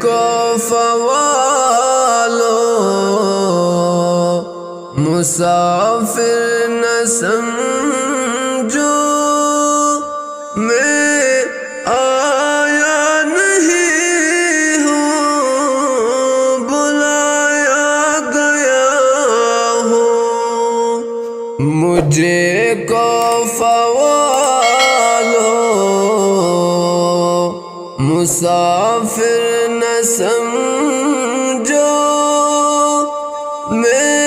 کو فوالو مسافر نہ سمجھو، میں آیا نہیں ہوں بلایا گیا ہوں، مجھے کو فوالو مسافر نہ سمجھو، میں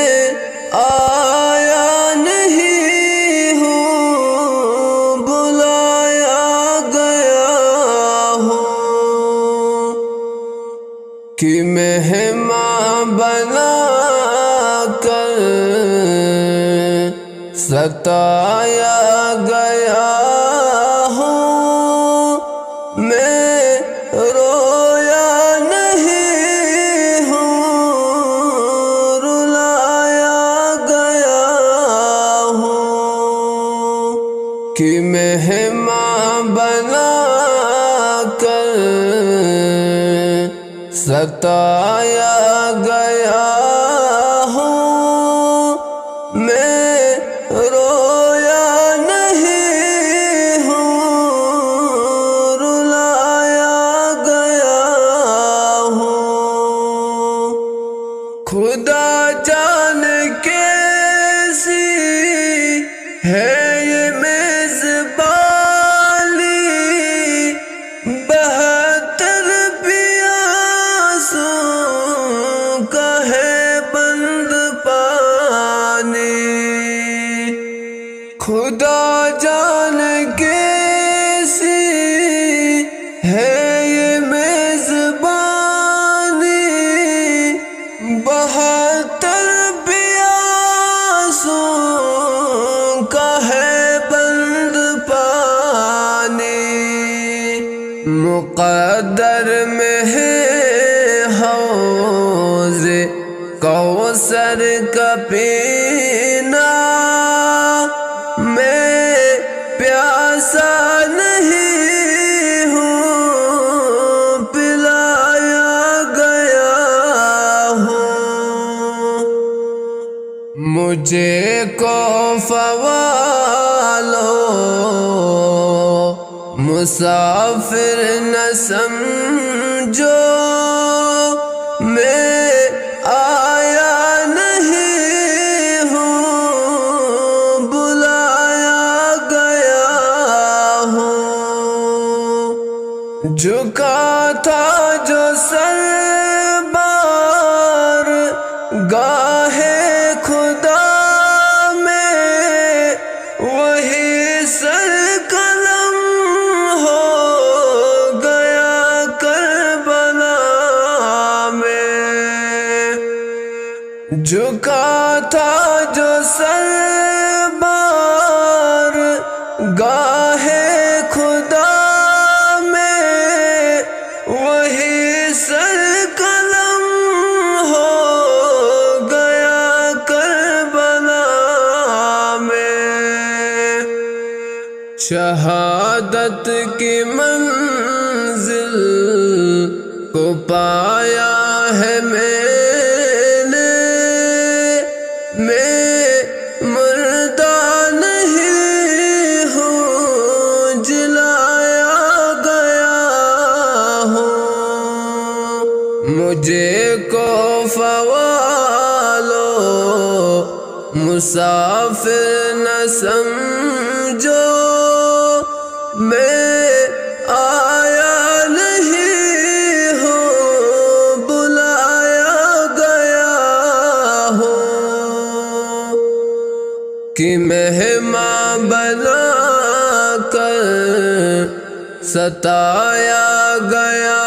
آیا نہیں ہوں بلایا گیا ہوں، کہ مہمان بنا کر ستایا گیا ہوں، میں رویا نہیں ہوں رلایا گیا ہوں، کہ مہمان بنا کر ستایا گیا ہوں، میں رویا نہیں ہوں رلایا گیا ہوں، خدا جان کیسی ہے یہ میزبانی، بہتر پیاسوں کا ہے بند پانی، خدا جان کیسی ہے یہ میزبانی، بہتر پیاسوں کا ہے بند پانی، مقدر میں ہے حوض کوثر کا پینا، میں پیاسا نہیں ہوں پلایا گیا ہوں، مجھے کو فوالو مسافر نہ سمجھو، میں آیا نہیں ہوں بلایا گیا ہوں، جھکا تھا جو سر بار گاہے خدا میں، وہی سر قلم ہو گیا کربلا میں، جھکا تھا جو سر بار گاہے خدا میں، وہی سر قلم ہو گیا کربلا میں، شہادت کی منزل کو پایا ہے میں نے، میں مردہ نہیں ہوں جلایا گیا ہوں، مجھے کو فوالو مسافر نہ سمجھو، میں آیا نہیں ہوں بلایا گیا ہوں، کہ مہمان بنا کر ستایا گیا